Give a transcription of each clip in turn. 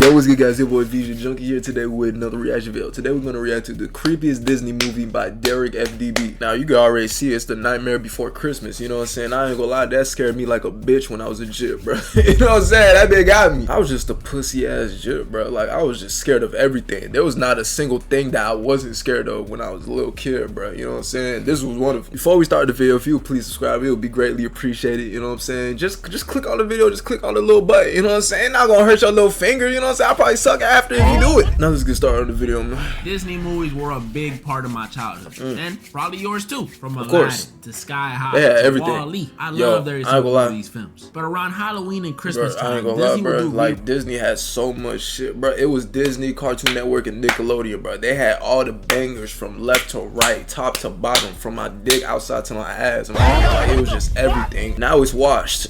Yo, what's good, guys? Your boy Vision Junkie here today with another reaction video. Today we're gonna react to the Creepiest Disney Movie by DerekFDB. Now you can already see it's the Nightmare Before Christmas. You know what I'm saying? I ain't gonna lie, that scared me like a bitch when I was a jit, bro. You know what I'm saying? That bitch got me. I was just a pussy ass jit, bro. Like I was just scared of everything. There was not a single thing that I wasn't scared of when I was a little kid, bro. You know what I'm saying? This was one of them. Before we start the video, if you would please subscribe, it would be greatly appreciated. You know what I'm saying? Just click on the video, just click on the little button. You know what I'm saying? Not gonna hurt your little finger. You know what I'm saying? I'll probably suck after if you do it. Now let's get started on the video, man. Disney movies were a big part of my childhood, and probably yours too. From Aladdin to Sky High, yeah, to everything. Wall-E. I love every single one of these films. But around Halloween and Christmas time, Disney would do like Disney had so much shit, bro. It was Disney, Cartoon Network, and Nickelodeon, bro. They had all the bangers from left to right, top to bottom, from my dick outside to my ass. Like, it was just everything. Now it's washed.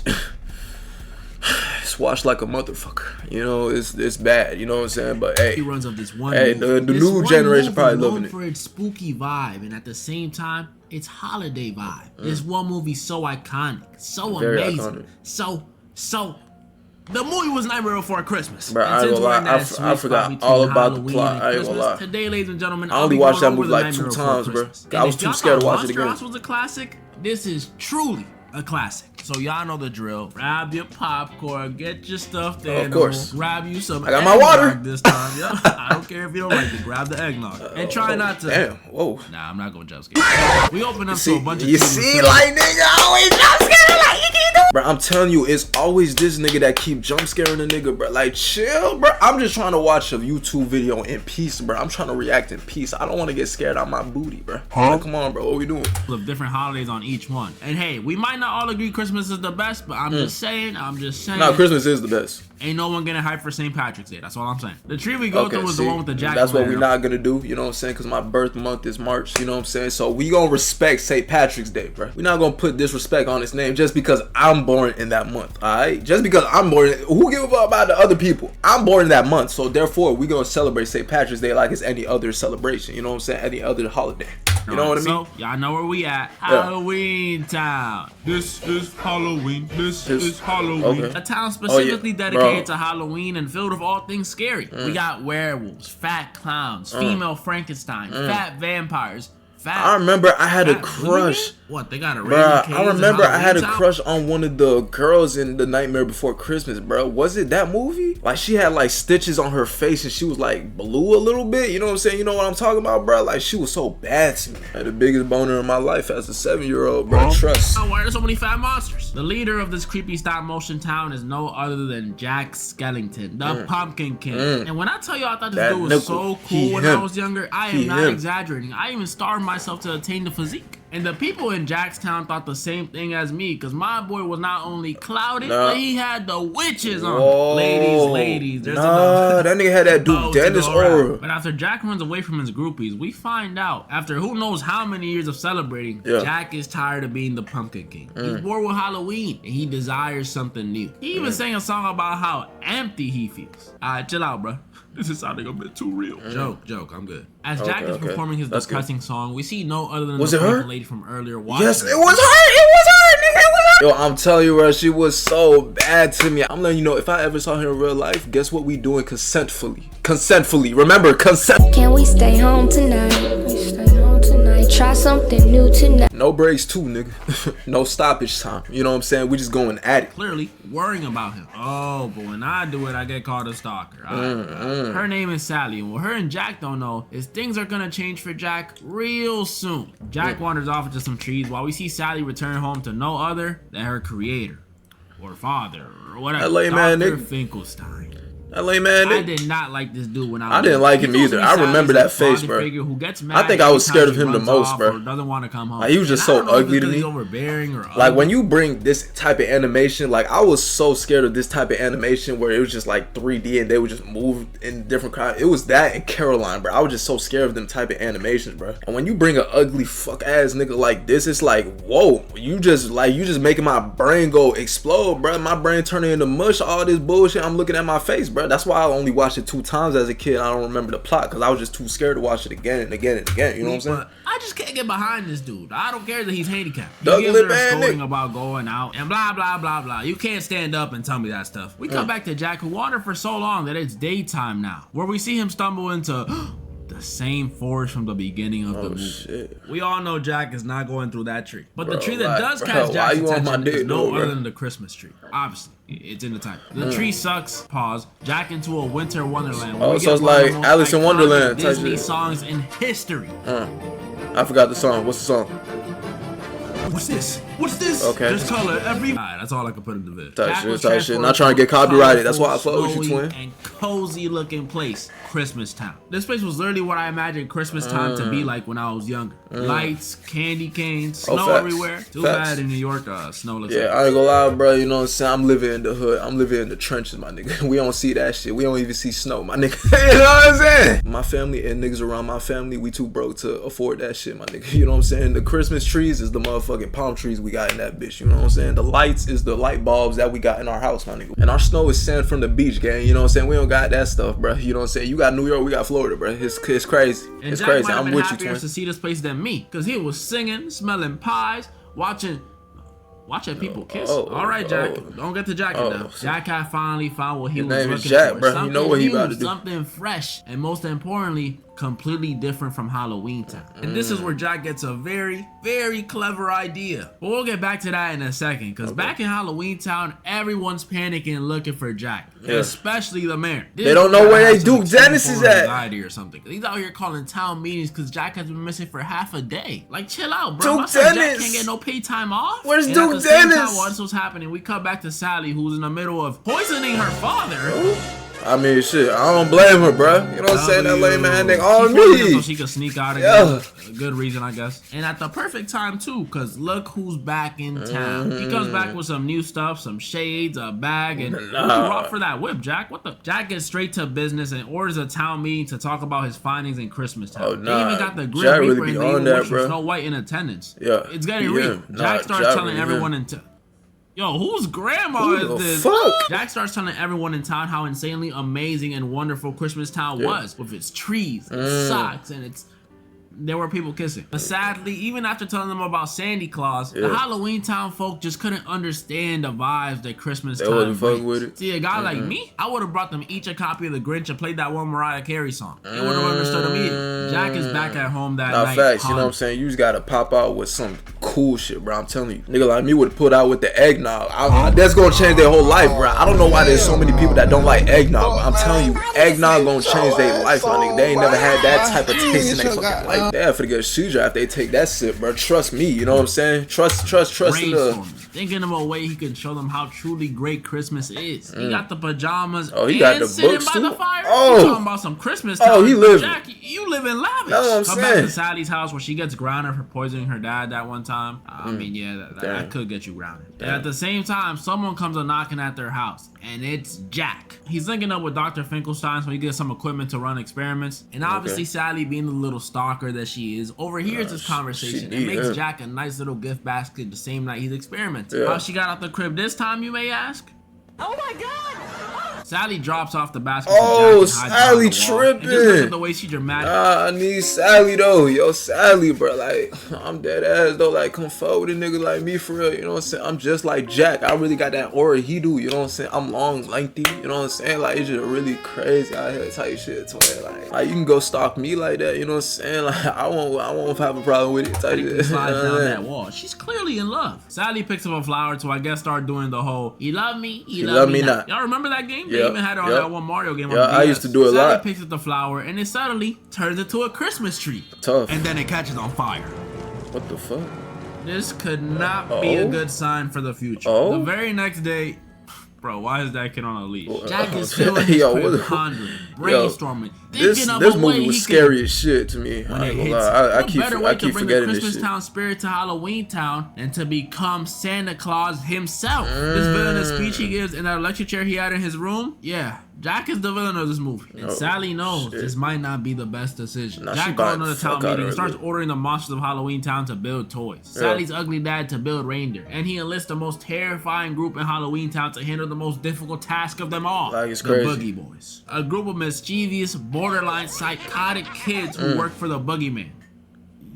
It's washed like a motherfucker. You know, it's bad. You know what I'm saying? But hey, he runs of this one. Hey, the new generation probably loving it for its spooky vibe, and at the same time, it's holiday vibe. This one movie so iconic, so very amazing, iconic. so. The movie was Nightmare Before Christmas. Bro, I ain't gonna lie, I forgot all about the plot. I ain't gonna lie. Today, ladies and gentlemen, I only watched that movie like 2 times, bro. I was too scared to watch it again. This was a classic. This is truly a classic. So y'all know the drill. Grab your popcorn, get your stuff there. Of course. Grab you some. I got my water this time. Yeah. I don't care if you don't like it. Grab the eggnog and try not to. Damn. Whoa. Nah, I'm not gonna jump scare. We open up to a bunch of. You see, like nigga always jump scaring like you can do. Bro, I'm telling you, it's always this nigga that keep jump scaring the nigga, bro. Like chill, bro. I'm just trying to watch a YouTube video in peace, bro. I'm trying to react in peace. I don't want to get scared out my booty, bro. Like, come on, bro. What we doing? Of different holidays on each one. And hey, we might not all agree Christmas is the best, but I'm just saying. No, Christmas is the best. Ain't no one getting hyped for St. Patrick's Day. That's all I'm saying. The tree we go through was the one with the jack. That's what we're not gonna do. You know what I'm saying? Because my birth month is March. You know what I'm saying? So we gonna respect St. Patrick's Day, bro. We're not gonna put disrespect on his name just because I'm born in that month. All right? Just because I'm born. Who give a fuck about the other people? I'm born in that month. So therefore, we gonna celebrate St. Patrick's Day like it's any other celebration. You know what I'm saying? Any other holiday. You know what I mean? So y'all know where we at. Halloween town. This is Halloween. This is Halloween. A town specifically dedicated to Halloween and filled with all things scary. We got werewolves, fat clowns, female Frankenstein, fat vampires. I remember I had a crush. What, they got a I remember I had a crush on one of the girls in The Nightmare Before Christmas, bro. Was it that movie? Like she had like stitches on her face and she was like blue a little bit. You know what I'm saying? You know what I'm talking about, bro? Like she was so bad to me. I had the biggest boner in my life as a 7-year-old, bro. Trust. Why are there so many fat monsters? The leader of this creepy stop motion town is no other than Jack Skellington, the Pumpkin King. And when I tell you I thought this dude was so cool when I was younger, I am not exaggerating. I even starved myself to attain the physique. And the people in Jackstown thought the same thing as me, because my boy was not only clouded, but he had the witches on him. Ladies, there's that nigga had that dude Dennis aura. But after Jack runs away from his groupies, we find out, after who knows how many years of celebrating, Jack is tired of being the Pumpkin King. He's bored with Halloween, and he desires something new. He even sang a song about how empty he feels. Alright, chill out, bro. This is sounding a bit too real. Joke, I'm good. As Jack is performing his depressing song, we see no other than the lady from earlier. Yes, it was her. It was her, nigga. It was her. Yo, I'm telling you, bro, she was so bad to me. I'm letting you know, if I ever saw her in real life, guess what we doing consentfully? Consentfully. Remember, consent. Can we stay home tonight? Try something new tonight. No breaks too, nigga. No stoppage time. You know what I'm saying? We just going at it. Clearly worrying about him. Oh, but when I do it, I get called a stalker. Her name is Sally, and what her and Jack don't know is things are gonna change for Jack real soon. Jack wanders off into some trees while we see Sally return home to no other than her creator or father or whatever. Dr. Finkelstein. I did not like this dude when I didn't like him either. I remember that face, bro. Who gets mad I think I was scared of him the most, bro. Doesn't want to come home. Like, he was just so ugly to me. Like when you bring this type of animation, like I was so scared of this type of animation where it was just like 3D and they would just move in different kinds. It was that and Caroline, bro. I was just so scared of them type of animations, bro. And when you bring an ugly fuck ass nigga like this, it's like, whoa, you just making my brain go explode, bro. My brain turning into mush. All this bullshit. I'm looking at my face, bro. bro. That's why I only watched it 2 times as a kid. I don't remember the plot because I was just too scared to watch it again and again and again. You know what I'm saying? But I just can't get behind this dude. I don't care that he's handicapped. He Doug gives her a Lip scolding about going out and blah, blah, blah, blah. You can't stand up and tell me that stuff. We come back to Jack, who wandered for so long that it's daytime now, where we see him stumble into the same forest from the beginning of the movie. Shit. We all know Jack is not going through that tree. But the tree that like, does catch Jack's attention is no bro? other than the Christmas tree. Obviously, it's in the title. The tree sucks, pause, Jack into a winter wonderland. Oh, so it's like Alice in Wonderland type Disney shit. songs in history. I forgot the song. What's the song? What's this? What's this? Okay. Just color every. Alright, that's all I can put in the vid. Type shit. Not trying to get copyrighted. That's why I fuck with you, twin. And cozy looking place, Christmas Town. This place was literally what I imagined Christmas time to be like when I was younger. Lights, candy canes, snow everywhere. Too bad in New York, snow looks. Yeah, I ain't gonna lie, bro. You know what I'm saying? I'm living in the hood. I'm living in the trenches, my nigga. We don't see that shit. We don't even see snow, my nigga. You know what I'm saying? My family and niggas around my family, we too broke to afford that shit, my nigga. You know what I'm saying? The Christmas trees is the motherfucking palm trees we got in that bitch. You know what I'm saying? The lights is the light bulbs that we got in our house, my nigga. And our snow is sand from the beach, gang. You know what I'm saying? We don't got that stuff, bro. You know what I'm saying? You got New York, we got Florida, bro. It's crazy. And it's Jack crazy. might have I'm been with you, happier twin. to see this place than me, because he was singing, smelling pies, watching people kiss. All right, Jack. Don't get to Jack now. Jack had finally found what he was looking for. Jack, bro. You know what he about to do. Something fresh, and most importantly, completely different from Halloween Town. And this is where Jack gets a very, very clever idea. But we'll get back to that in a second, because back in Halloween Town, everyone's panicking looking for Jack, especially the mayor. They don't know where they Duke Dennis is at. Anxiety or something. He's out here calling town meetings because Jack has been missing for half a day. Like, chill out, bro. Duke Dennis. Jack can't get no paid time off. Where's and Duke at the same Dennis? time, while this was happening, we cut back to Sally, who's in the middle of poisoning her father. I mean, shit, I don't blame her, bro. You know what I'm saying? That lame man nigga on me. So me. she could sneak out again. A good reason, I guess. And at the perfect time, too, because look who's back in town. He comes back with some new stuff, some shades, a bag, and you rock for that whip, Jack. What the? Jack gets straight to business and orders a town meeting to talk about his findings in Christmas Town. Oh, nah. They even got the Grim Jack Reaper really be and on that, bro. Snow White in attendance. Yeah. It's getting real. Jack starts telling everyone in town. Yo, whose grandma is this? Fuck? Jack starts telling everyone in town how insanely amazing and wonderful Christmas Town was, with its trees, its socks, and its... There were people kissing. But sadly, even after telling them about Santa Claus, the Halloween Town folk just couldn't understand the vibes that Christmas time wasn't fucking brings. with it. See, a guy like me, I would have brought them each a copy of The Grinch and played that one Mariah Carey song. They would have understood immediately. Jack is back at home that night. Facts, you know what I'm saying? You just gotta pop out with some cool shit, bro. I'm telling you. Nigga like me would have put out with the eggnog. That's gonna change their whole life, bro. I don't know why there's so many people that don't like eggnog, but I'm telling you, eggnog gonna change their life, my nigga. They ain't never had that type of taste in their fucking life. They have to get a seizure after they take that sip, bro. Trust me, you know what I'm saying? Trust in the... Thinking of a way he could show them how truly great Christmas is. He got the pajamas. Oh, he got the books by too. The fire. Oh, you talking about some Christmas time? Oh, he living. Jack, you live in lavish. That's what I'm Come saying. back to Sally's house where she gets grounded for poisoning her dad that one time. I mean, yeah, that could get you grounded. And at the same time, someone comes a knocking at their house, and it's Jack. He's linking up with Dr. Finkelstein so he gets some equipment to run experiments. And obviously, Sally, being the little stalker that she is, overhears this conversation and makes Jack a nice little gift basket the same night he's experimenting. How she got out the crib this time, you may ask? Oh my god! Sally drops off the basket. Oh, Sally tripping. Just look at the way she dramatic. I need Sally though. Yo, Sally, bro. Like, I'm dead ass though. Like, come forward with a nigga like me for real. You know what I'm saying? I'm just like Jack. I really got that aura he do. You know what I'm saying? I'm long, lengthy. You know what I'm saying? Like, it's just really crazy out here type shit. Twin. Like you can go stalk me like that. You know what I'm saying? Like, I won't have a problem with it. Type shit. Slide down that wall. She's clearly in love. Sally picks up a flower to, I guess, start doing the whole "you love me, you love me not." Y'all remember that game? They even had it on that one Mario game. Yeah, I used to do it a lot. Sally picks up the flower and it suddenly turns into a Christmas tree. Tough. And then it catches on fire. What the fuck? This could not be a good sign for the future. The very next day, bro, why is that kid on a leash? Jack is still in his crib pondering, brainstorming, thinking of this a way movie was scary as shit to me. I keep forgetting this Christmas shit. Town spirit to Halloween Town and to become Santa Claus himself. This villainous speech he gives in that electric chair he had in his room, Jack is the villain of this movie, and Sally knows this might not be the best decision. Jack calls another town meeting and starts ordering the monsters of Halloween Town to build toys. Sally's ugly dad to build reindeer, and he enlists the most terrifying group in Halloween Town to handle the most difficult task of them all, like it's the crazy. Boogie Boys. A group of mischievous, borderline psychotic kids who work for the Boogeyman.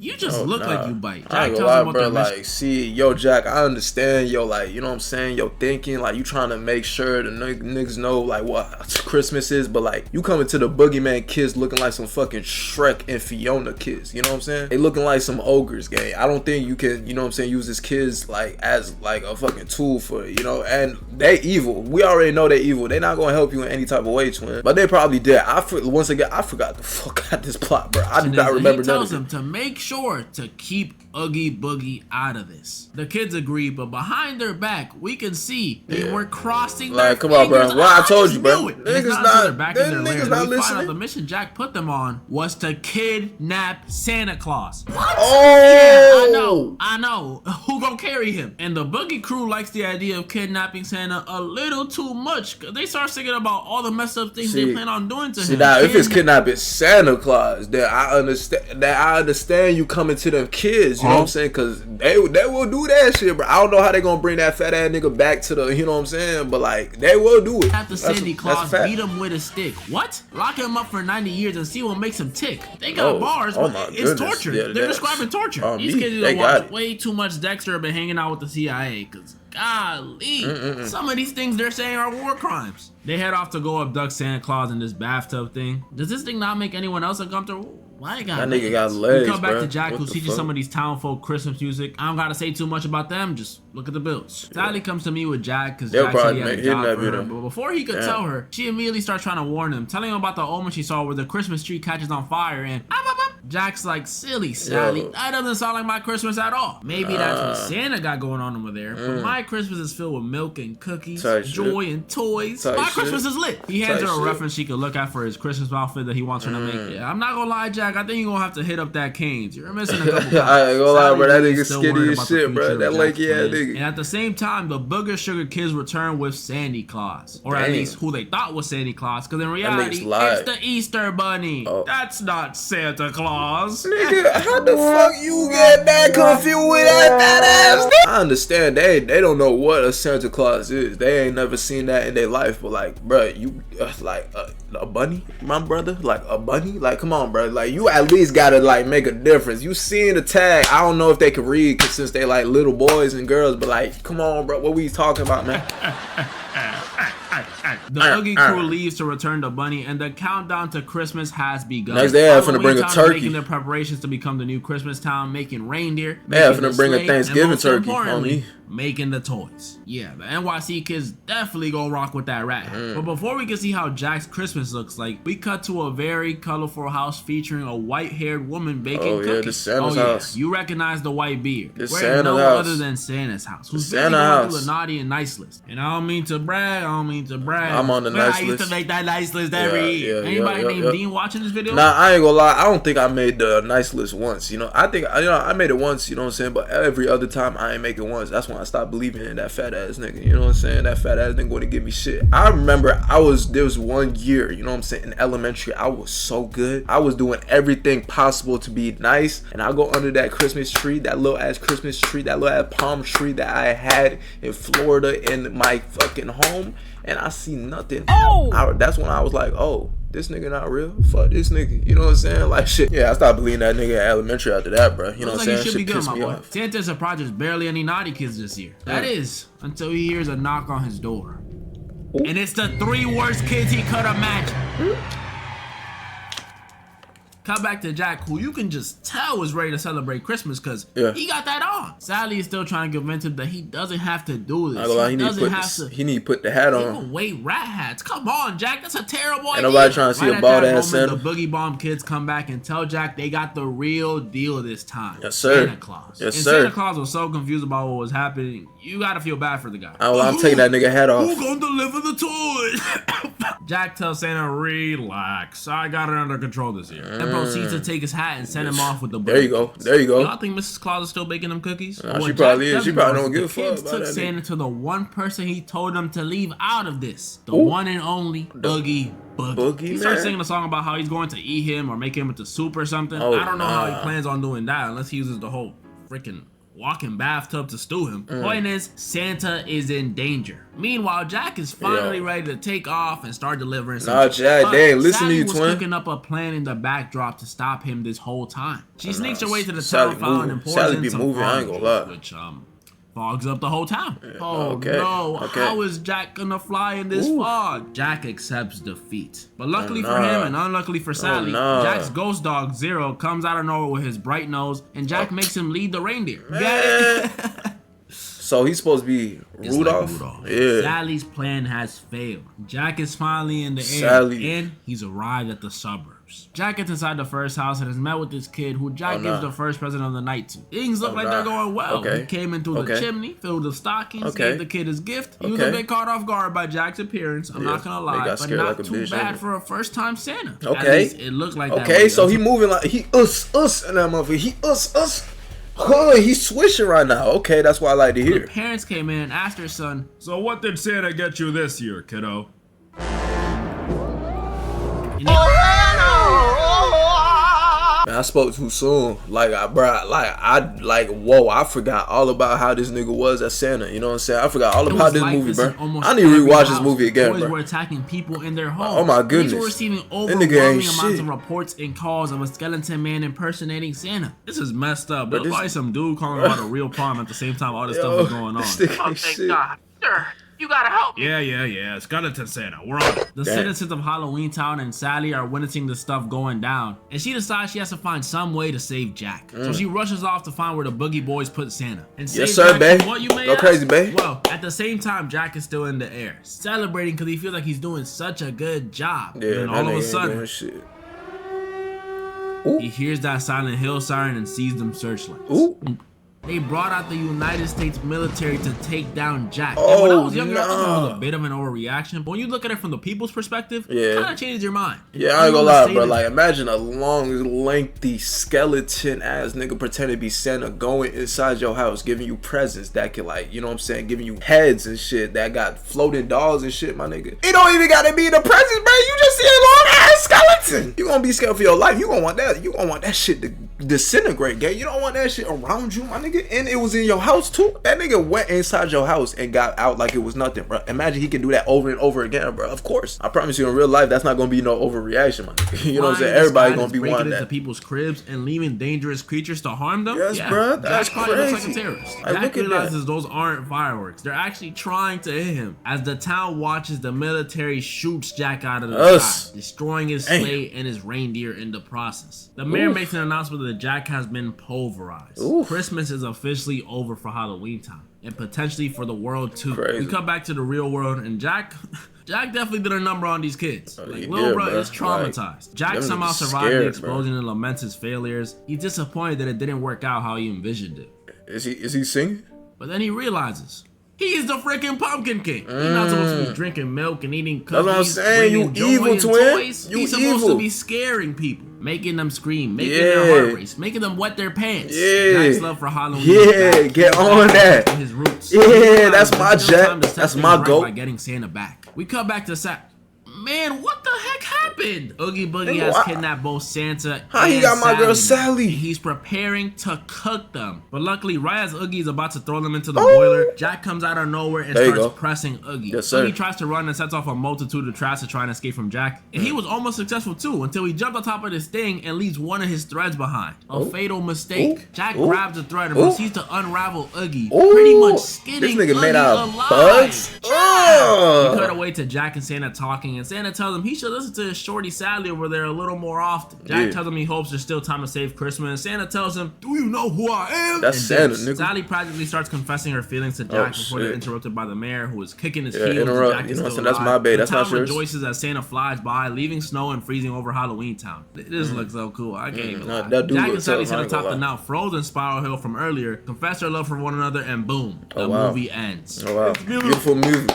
You just look like you bite. Jack tells him what bro, their mission. like, see, yo, Jack, I understand, yo, like, you know what I'm saying, yo, thinking, like, you trying to make sure the niggas know, like, what Christmas is, but, like, you coming to the Boogeyman kids looking like some fucking Shrek and Fiona kids, you know what I'm saying? They looking like some ogres, gang. I don't think you can, you know what I'm saying, use these kids, like, as, like, a fucking tool for, you know, and they evil. We already know they evil. They not gonna help you in any type of way, twin. But they probably did. Once again, I forgot the fuck out this plot, bro. I do not remember nothing. He tells him to make sure to keep Oogie Boogie out of this. The kids agree, but behind their back, we can see they were crossing their come on, bro. Well, I told you, bro. Niggas not listening. We find out the mission Jack put them on was to kidnap Santa Claus. What? Oh! Yeah, I know. Who gonna carry him? And the Boogie crew likes the idea of kidnapping Santa a little too much. They start singing about all the messed up things they plan on doing to him. Now, if it's kidnapping Santa Claus, then I understand you coming to them kids, you know what I'm saying? Because they will do that shit, bro. I don't know how they gonna bring that fat ass nigga back to the, you know what I'm saying? But, like, they will do it. After Santa Claus beat him with a stick. What? Lock him up for 90 years and see what makes him tick. They got bars, but it's torture. Yeah, they're describing torture. These kids are watch way too much Dexter and been hanging out with the CIA, because golly, some of these things they're saying are war crimes. They head off to go abduct Santa Claus in this bathtub thing. Does this thing not make anyone else uncomfortable? Why that nigga got legs, we come back bro. to Jack, who teaches some of these town folk Christmas music. I don't gotta say too much about them, just look at the bills. Sally comes to me with Jack because Jack said he had a job for her. But before he could tell her, she immediately starts trying to warn him, telling him about the omen she saw where the Christmas tree catches on fire and Jack's like, silly Sally, that doesn't sound like my Christmas at all. Maybe that's what Santa got going on over there, but my Christmas is filled with milk and cookies, joy and toys. My Christmas is lit. He hands her a reference she could look at for his Christmas outfit that he wants her to make. Yeah, I'm not gonna lie, Jack, I think you're gonna have to hit up that Cane's. You're missing a couple I ain't gonna lie, bro, that nigga skinny as shit, bro. That lanky ass nigga. And at the same time, the Booger Sugar kids return with Sandy Claus, or at least who they thought was Sandy Claus, because in reality, it's the Easter Bunny. That's not Santa Claus. Nigga, how the fuck you get that confused with that ass? I understand they don't know what a Santa Claus is. They ain't never seen that in their life. But like, bro, you like a bunny, my brother, like a bunny. Like, come on, bro. Like, you at least gotta like make a difference. You seeing the tag? I don't know if they can read since they like little boys and girls. But like, come on, bro. What we talking about, man? The Oogie crew leaves to return the bunny, and the countdown to Christmas has begun. Next day, they're finna bring a turkey. Making their preparations to become the new Christmas town, making reindeer. They're finna bring a Thanksgiving turkey on me. Making the toys. Yeah, the NYC kids definitely gonna rock with that rat hat. But before we can see how Jack's Christmas looks like, we cut to a very colorful house featuring a white-haired woman baking cookies. The Santa's house. You recognize the white beard. The We're Santa's no house. other than Santa's house. Who's Santa going house. through the naughty and nice list. And I don't mean to brag. I'm on the nice list. I used to make that nice list every year. Anybody named Dean watching this video? Nah, I ain't gonna lie. I don't think I made the nice list once. You know, I think I made it once. You know what I'm saying? But every other time I ain't make it once. That's when I stopped believing in that fat ass nigga. You know what I'm saying? That fat ass nigga wouldn't give me shit. I remember there was one year. You know what I'm saying? In elementary, I was so good. I was doing everything possible to be nice, and I go under that Christmas tree, that little ass Christmas tree, that little ass palm tree that I had in Florida in my fucking home, and I see nothing. That's when I was like, oh, this nigga not real. Fuck this nigga. You know what I'm saying? Like, shit. Yeah, I stopped believing that nigga in elementary after that, bro. You know what I'm saying? You should be good, my boy. Off. Santa's surprised there's barely any naughty kids this year. That is, until he hears a knock on his door. And it's the 3 worst kids he could imagine. Cut back to Jack, who you can just tell was ready to celebrate Christmas because he got that on. Sally is still trying to convince him that he doesn't have to do this. He need to put the hat on. Even wait rat hats. Come on, Jack. That's a terrible idea. Ain't nobody trying to see a bald ass Santa. The Boogie Bomb kids come back and tell Jack they got the real deal this time. Yes, sir. Santa Claus. Yes, and sir. Santa Claus was so confused about what was happening. You gotta feel bad for the guy. I'm taking that nigga hat off. Who gonna deliver the toys? Jack tells Santa, relax, I got it under control this year. And proceeds to take his hat and send him off with the There you go. There you go. Y'all think Mrs. Claus is still baking them cookies? Nah, she probably is. She probably don't give a fuck about that. The kids took Santa to the one person he told them to leave out of this. The one and only Oogie Boogie. He starts singing a song about how he's going to eat him or make him into soup or something. I don't know how he plans on doing that unless he uses the whole freaking walking bathtub to stew him. Point is, Santa is in danger. Meanwhile, Jack is finally ready to take off and start delivering some. Nah, Jack, dang, listen to you, was twin. cooking up a plan in the backdrop to stop him this whole time. She sneaks her way to the town fountain and pours in some fog, which fogs up the whole town. How is Jack gonna fly in this fog? Jack accepts defeat. But luckily for him and unluckily for Sally, Jack's ghost dog Zero comes out of nowhere with his bright nose and Jack makes him lead the reindeer. Get it? So he's supposed to be Rudolph? Like Rudolph. Yeah. Sally's plan has failed. Jack is finally in the air and he's arrived at the suburbs. Jack gets inside the first house and is met with this kid who Jack gives the first present of the night to. Things look like they're going well. He came in through the chimney, filled with stockings, gave the kid his gift. He was a bit caught off guard by Jack's appearance, I'm not gonna lie, but not like too bad for a first-time Santa. At least it looked like that. Okay, so he moving like he us and that motherfucker. He us. He's swishing right now. Okay, that's what I like to hear. The parents came in and asked their son, so what did Santa get you this year, kiddo? Man, I spoke too soon. Whoa, I forgot all about how this nigga was as Santa. You know what I'm saying? I forgot all about this movie, bro. I need to rewatch this movie again, bro. Boys were attacking people in their homes. Oh my goodness. These were receiving overwhelming amounts of reports and calls of a skeleton man impersonating Santa. This is messed up. There's probably some dude calling about a real problem at the same time all this stuff is going on. Oh, thank God. Sir, you gotta help me. Yeah. Skeleton Santa, we're on it. The citizens of Halloween Town and Sally are witnessing the stuff going down, and she decides she has to find some way to save Jack. So she rushes off to find where the Boogie Boys put Santa. And yes, sir, babe. What you may Go ask? crazy, babe. Well, at the same time, Jack is still in the air, celebrating because he feels like he's doing such a good job. Yeah, and all of a sudden, he hears that Silent Hill siren and sees them searchlights. They brought out the United States military to take down Jack. And when I was younger, I thought it was a bit of an overreaction. But when you look at it from the people's perspective, it kind of changes your mind. Yeah, I ain't gonna lie, bro. Like, imagine a long, lengthy, skeleton-ass nigga pretending to be Santa going inside your house, giving you presents that can, like, you know what I'm saying, giving you heads and shit that got floating dolls and shit, my nigga. It don't even gotta be the presents, bro. You just see a long-ass skeleton. You gonna be scared for your life. You gonna want that. You gonna want that shit to disintegrate, gang. You don't want that shit around you, my nigga. And it was in your house too. That nigga went inside your house and got out like it was nothing, bro. Imagine he can do that over and over again, bro. Of course, I promise you, in real life, that's not gonna be no overreaction, my nigga. You know what I'm saying? Everybody gonna be wanting that. Into people's cribs and leaving dangerous creatures to harm them. Yes, bro. That's crazy. Looks like a terrorist. Jack realizes those aren't fireworks. They're actually trying to hit him. As the town watches, the military shoots Jack out of the sky, destroying his sleigh and his reindeer in the process. The mayor makes an announcement that Jack has been pulverized. Christmas is officially over for Halloween Town and potentially for the world too. We come back to the real world and Jack definitely did a number on these kids. Little bro is traumatized. Jack somehow survived the explosion and laments his failures. He's disappointed that it didn't work out how he envisioned it. Is he singing? But then he realizes he's the freaking Pumpkin King. He's not supposed to be drinking milk and eating cookies. That's what I'm saying. You evil twin. He's supposed to be scaring people, making them scream, making their heart race, making them wet their pants. Jack's love for Halloween. Get on that. His roots. That's my Jack. That's my goal. By getting Santa back. We come back to Man, what the heck happened? Oogie Boogie has kidnapped both Santa and he got my girl Sally. He's preparing to cook them. But luckily, right as Oogie is about to throw them into the boiler, Jack comes out of nowhere and starts pressing Oogie. Yes, sir. Oogie tries to run and sets off a multitude of traps to try and escape from Jack. And he was almost successful too, until he jumped on top of this thing and leaves one of his threads behind. A fatal mistake. Jack grabs the thread and proceeds to unravel Oogie, pretty much skinning this nigga Oogie made out of alive. bugs. We cut away to Jack and Santa talking, and Santa tells him he should listen to his shorty Sally over there a little more often. Jack tells him he hopes there's still time to save Christmas. Santa tells him, "Do you know who I am?" That's Santa, nigga. Sally practically starts confessing her feelings to Jack before they're interrupted by the mayor, who is kicking his heels. Jack is still that's my babe. That's not yours. Rejoices as Santa flies by, leaving snow and freezing over Halloween Town. This looks so cool. I can't even lie. Jack and Sally sit atop the now frozen Spiral Hill from earlier, confess their love for one another, and boom, the movie ends. Oh wow, beautiful movie.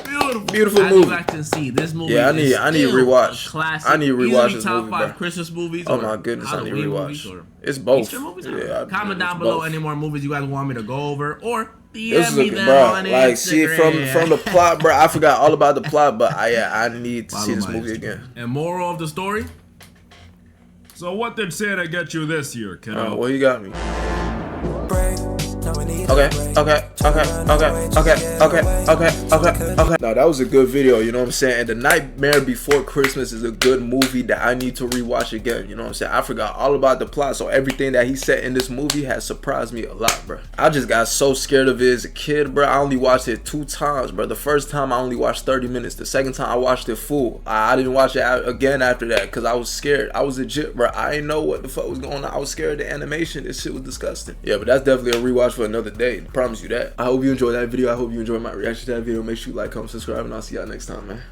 Beautiful As movie. you guys can see, this movie Yeah, I need rewatch. Classic. I need to rewatch this top movie, 5 bro. Christmas movies. Oh my goodness, I need to rewatch. It's both. Yeah, comment down below any more movies you guys want me to go over, or this DM me is them bro. on Like, Instagram. see from the plot, bro. I forgot all about the plot, but I need to see this movie again. And moral of the story. So what did Santa get you this year, kiddo? Well, you got me. Okay. Now that was a good video, you know what I'm saying? And The Nightmare Before Christmas is a good movie that I need to rewatch again, you know what I'm saying? I forgot all about the plot, so everything that he said in this movie has surprised me a lot, bro. I just got so scared of it as a kid, bro. I only watched it 2 times, bro. The first time I only watched 30 minutes. The second time I watched it full. I didn't watch it again after that because I was scared. I was legit, bro. I didn't know what the fuck was going on. I was scared of the animation. This shit was disgusting. Yeah, but that's definitely a rewatch for another day. I promise you that. I hope you enjoyed that video. I hope you enjoyed my reaction to that video. Make sure you like, comment, subscribe, and I'll see y'all next time, man.